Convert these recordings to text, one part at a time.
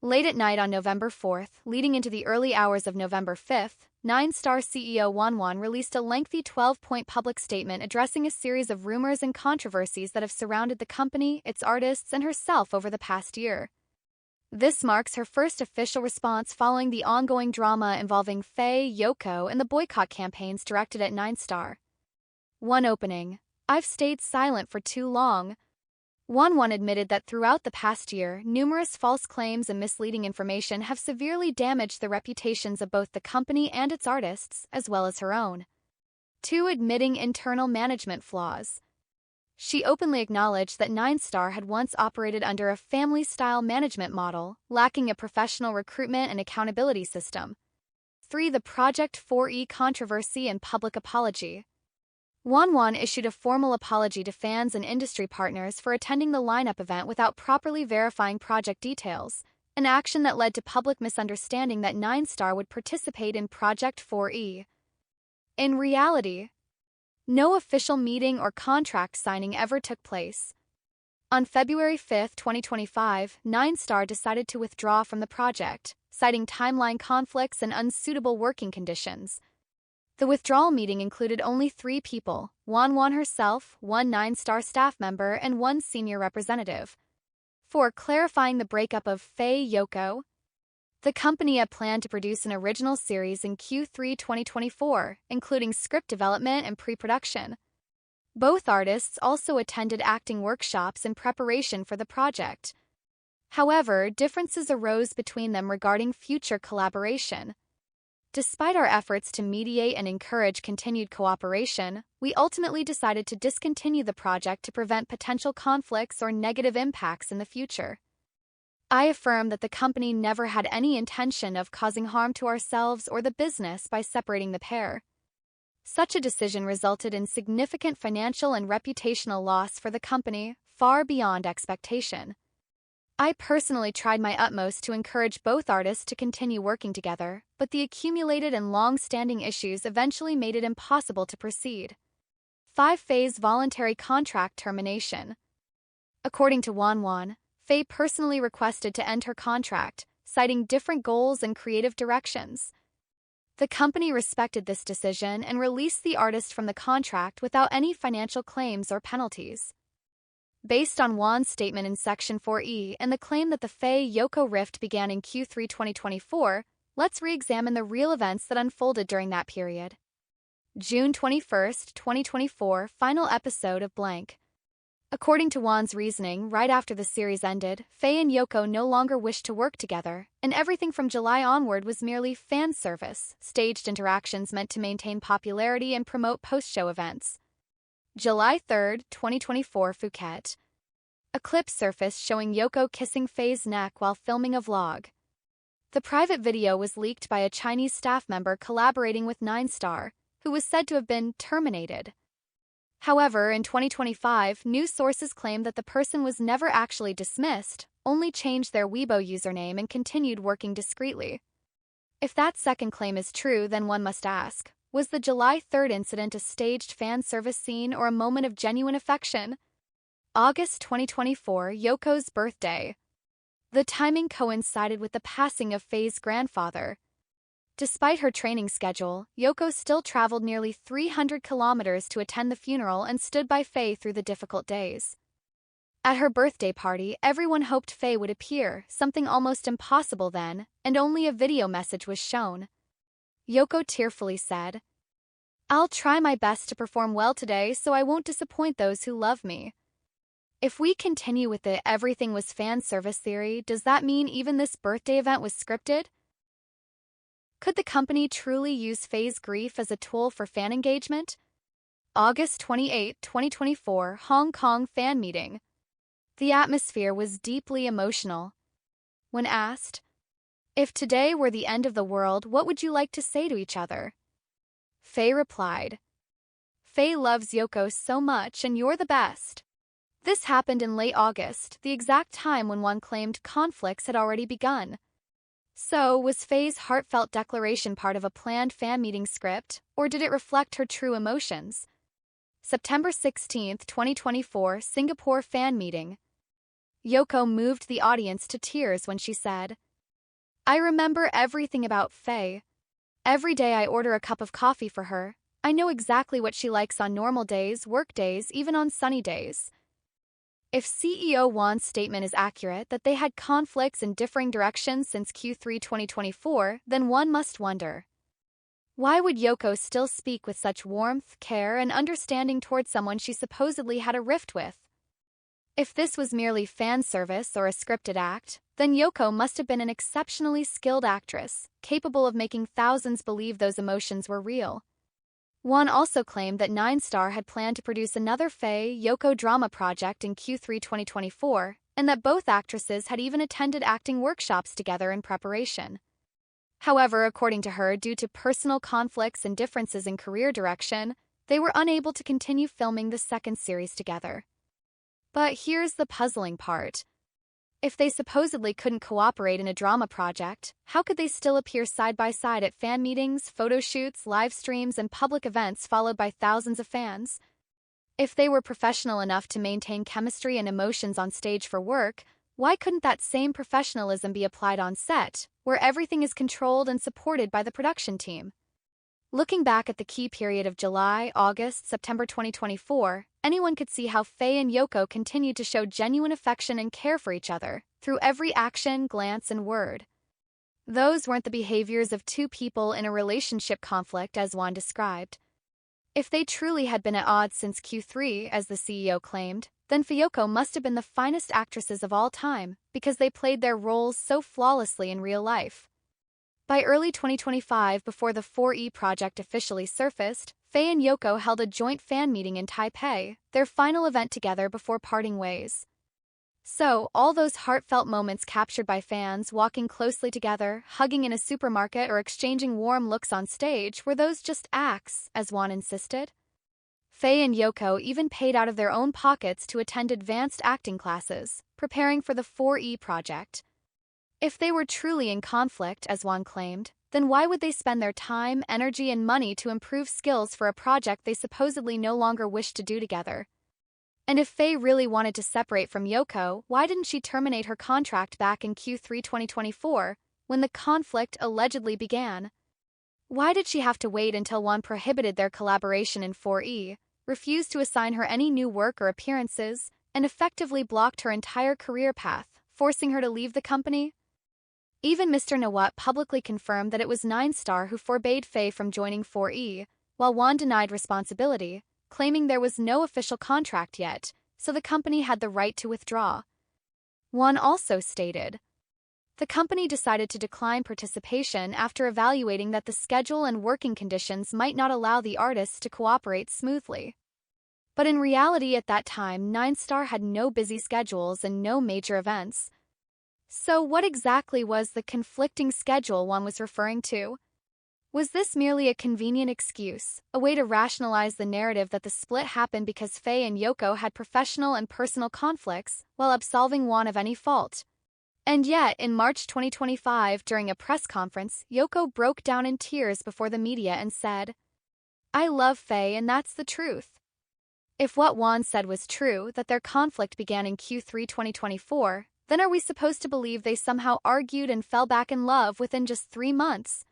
Late at night on November 4th, leading into the early hours of November 5th, Nine-Star CEO Won released a lengthy 12-point public statement addressing a series of rumors and controversies that have surrounded the company, its artists, and herself over the past year. This marks her first official response following the ongoing drama involving FayeYoko and the boycott campaigns directed at Nine-Star. One opening. I've stayed silent for too long. Won admitted that throughout the past year, numerous false claims and misleading information have severely damaged the reputations of both the company and its artists, as well as her own. 2. Admitting internal management flaws. She openly acknowledged that Nine-Star had once operated under a family-style management model, lacking a professional recruitment and accountability system. 3. The Project 4E controversy and public apology. Won issued a formal apology to fans and industry partners for attending the lineup event without properly verifying project details, an action that led to public misunderstanding that Nine-Star would participate in Project 4E. In reality, no official meeting or contract signing ever took place. On February 5, 2025, Nine-Star decided to withdraw from the project, citing timeline conflicts and unsuitable working conditions. The withdrawal meeting included only 3 people, Won herself, 1 Nine-Star staff member, and 1 senior representative. 4. Clarifying the breakup of FayeYoko. The company had planned to produce an original series in Q3 2024, including script development and pre-production. Both artists also attended acting workshops in preparation for the project. However, differences arose between them regarding future collaboration. Despite our efforts to mediate and encourage continued cooperation, we ultimately decided to discontinue the project to prevent potential conflicts or negative impacts in the future. I affirm that the company never had any intention of causing harm to ourselves or the business by separating the pair. Such a decision resulted in significant financial and reputational loss for the company, far beyond expectation. I personally tried my utmost to encourage both artists to continue working together, but the accumulated and long-standing issues eventually made it impossible to proceed. 5. Faye's voluntary contract termination. According to Won, Faye personally requested to end her contract, citing different goals and creative directions. The company respected this decision and released the artist from the contract without any financial claims or penalties. Based on Won's statement in Section 4E and the claim that the FayeYoko rift began in Q3 2024, let's re-examine the real events that unfolded during that period. June 21, 2024, final episode of blank. According to Won's reasoning, right after the series ended, Faye and Yoko no longer wished to work together, and everything from July onward was merely fan service, staged interactions meant to maintain popularity and promote post-show events. July 3, 2024, Phuket. A clip surfaced showing Yoko kissing Faye's neck while filming a vlog. The private video was leaked by a Chinese staff member collaborating with Nine-Star, who was said to have been terminated. However, in 2025, news sources claimed that the person was never actually dismissed, only changed their Weibo username and continued working discreetly. If that second claim is true, then one must ask, was the July 3rd incident a staged fan service scene or a moment of genuine affection? August 2024, Yoko's birthday. The timing coincided with the passing of Faye's grandfather. Despite her training schedule, Yoko still traveled nearly 300 kilometers to attend the funeral and stood by Faye through the difficult days. At her birthday party, everyone hoped Faye would appear, something almost impossible then, and only a video message was shown. Yoko tearfully said, "I'll try my best to perform well today so I won't disappoint those who love me." If we continue with the everything was fan service theory, does that mean even this birthday event was scripted? Could the company truly use Faye's grief as a tool for fan engagement? August 28, 2024, Hong Kong fan meeting. The atmosphere was deeply emotional. When asked, "If today were the end of the world, what would you like to say to each other?" Faye replied, "Faye loves Yoko so much and you're the best." This happened in late August, the exact time when one claimed conflicts had already begun. So, was Faye's heartfelt declaration part of a planned fan meeting script, or did it reflect her true emotions? September 16, 2024, Singapore fan meeting. Yoko moved the audience to tears when she said, I remember everything about Faye. Every day I order a cup of coffee for her. I know exactly what she likes on normal days, work days, even on sunny days. If CEO Wan's statement is accurate that they had conflicts in differing directions since Q3 2024, then one must wonder, why would Yoko still speak with such warmth, care, and understanding towards someone she supposedly had a rift with? If this was merely fan service or a scripted act, then Yoko must have been an exceptionally skilled actress, capable of making thousands believe those emotions were real. Wan also claimed that 9star had planned to produce another FayeYoko drama project in Q3 2024, and that both actresses had even attended acting workshops together in preparation. However, according to her, due to personal conflicts and differences in career direction, they were unable to continue filming the second series together. But here's the puzzling part. If they supposedly couldn't cooperate in a drama project, how could they still appear side by side at fan meetings, photo shoots, live streams, and public events followed by thousands of fans? If they were professional enough to maintain chemistry and emotions on stage for work, why couldn't that same professionalism be applied on set, where everything is controlled and supported by the production team? Looking back at the key period of July, August, September 2024, anyone could see how Faye and Yoko continued to show genuine affection and care for each other, through every action, glance, and word. Those weren't the behaviors of two people in a relationship conflict as Wan described. If they truly had been at odds since Q3, as the CEO claimed, then FayeYoko must have been the finest actresses of all time, because they played their roles so flawlessly in real life. By early 2025, before the 4E project officially surfaced, Faye and Yoko held a joint fan meeting in Taipei, their final event together before parting ways. So, all those heartfelt moments captured by fans walking closely together, hugging in a supermarket, or exchanging warm looks on stage, were those just acts, as Wan insisted? Faye and Yoko even paid out of their own pockets to attend advanced acting classes, preparing for the 4E project. If they were truly in conflict, as Wan claimed, then why would they spend their time, energy, and money to improve skills for a project they supposedly no longer wished to do together? And if Faye really wanted to separate from Yoko, why didn't she terminate her contract back in Q3 2024, when the conflict allegedly began? Why did she have to wait until Wan prohibited their collaboration in 4E, refused to assign her any new work or appearances, and effectively blocked her entire career path, forcing her to leave the company? Even Mr. Nawat publicly confirmed that it was 9star who forbade Faye from joining 4E, while Wan denied responsibility, claiming there was no official contract yet, so the company had the right to withdraw. Wan also stated, the company decided to decline participation after evaluating that the schedule and working conditions might not allow the artists to cooperate smoothly. But in reality at that time, 9star had no busy schedules and no major events. So what exactly was the conflicting schedule Wan was referring to? Was this merely a convenient excuse, a way to rationalize the narrative that the split happened because Faye and Yoko had professional and personal conflicts, while absolving Wan of any fault? And yet, in March 2025, during a press conference, Yoko broke down in tears before the media and said, "I love Faye and that's the truth." If what Wan said was true, that their conflict began in Q3 2024, then are we supposed to believe they somehow argued and fell back in love within just 3 months?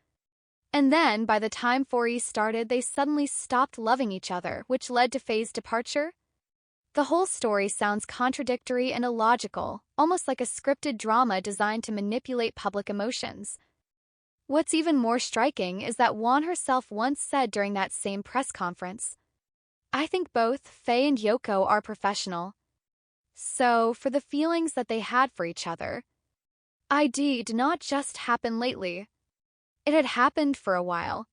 And then, by the time 4E started, they suddenly stopped loving each other, which led to Faye's departure? The whole story sounds contradictory and illogical, almost like a scripted drama designed to manipulate public emotions. What's even more striking is that Wan herself once said during that same press conference, "I think both Faye and Yoko are professional. So, for the feelings that they had for each other, did not just happen lately. It had happened for a while.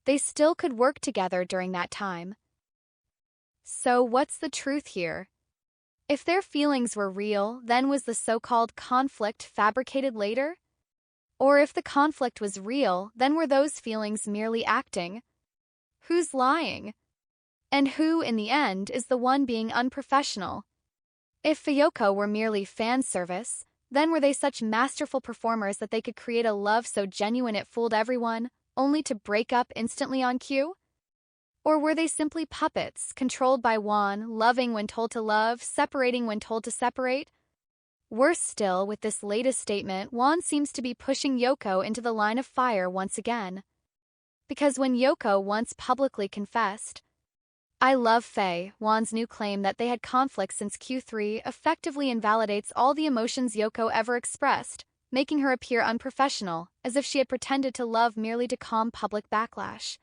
They still could work together during that time." So what's the truth here? If their feelings were real, then was the so-called conflict fabricated later? Or if the conflict was real, then were those feelings merely acting? Who's lying? And who, in the end, is the one being unprofessional? If FayeYoko were merely fan service, then were they such masterful performers that they could create a love so genuine it fooled everyone, only to break up instantly on cue? Or were they simply puppets, controlled by Wan, loving when told to love, separating when told to separate? Worse still, with this latest statement, Juan seems to be pushing Yoko into the line of fire once again. Because when Yoko once publicly confessed, "I love Faye," Juan's new claim that they had conflicts since Q3 effectively invalidates all the emotions Yoko ever expressed, making her appear unprofessional, as if she had pretended to love merely to calm public backlash.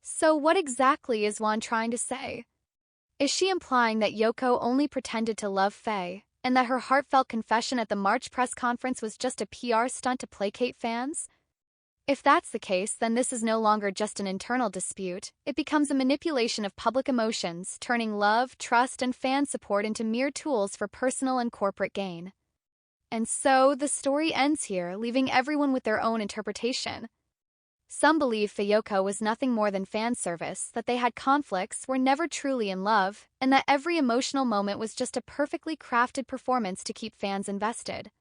So what exactly is Juan trying to say? Is she implying that Yoko only pretended to love Faye, and that her heartfelt confession at the March press conference was just a PR stunt to placate fans? If that's the case, then this is no longer just an internal dispute. It becomes a manipulation of public emotions, turning love, trust, and fan support into mere tools for personal and corporate gain. And so, the story ends here, leaving everyone with their own interpretation. Some believe FayeYoko was nothing more than fan service, that they had conflicts, were never truly in love, and that every emotional moment was just a perfectly crafted performance to keep fans invested.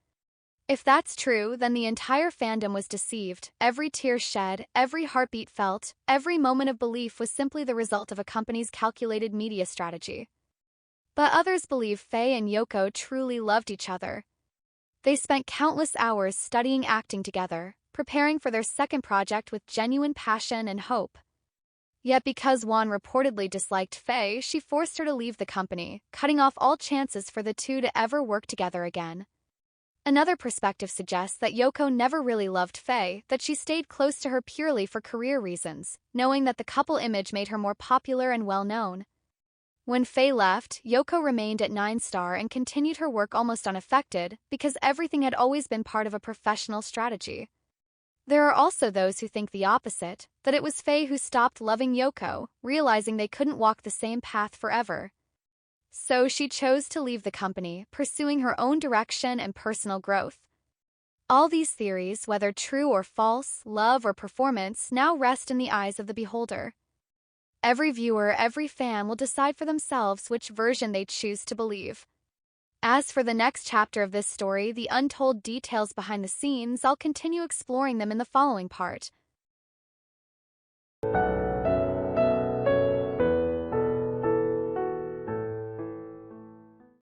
If that's true, then the entire fandom was deceived. Every tear shed, every heartbeat felt, every moment of belief was simply the result of a company's calculated media strategy. But others believe Faye and Yoko truly loved each other. They spent countless hours studying acting together, preparing for their second project with genuine passion and hope. Yet because Juan reportedly disliked Faye, she forced her to leave the company, cutting off all chances for the two to ever work together again. Another perspective suggests that Yoko never really loved Faye, that she stayed close to her purely for career reasons, knowing that the couple image made her more popular and well-known. When Faye left, Yoko remained at 9-Star and continued her work almost unaffected because everything had always been part of a professional strategy. There are also those who think the opposite, that it was Faye who stopped loving Yoko, realizing they couldn't walk the same path forever. So she chose to leave the company, pursuing her own direction and personal growth. All these theories, whether true or false, love or performance, now rest in the eyes of the beholder. Every viewer, every fan will decide for themselves which version they choose to believe. As for the next chapter of this story, the untold details behind the scenes, I'll continue exploring them in the following part.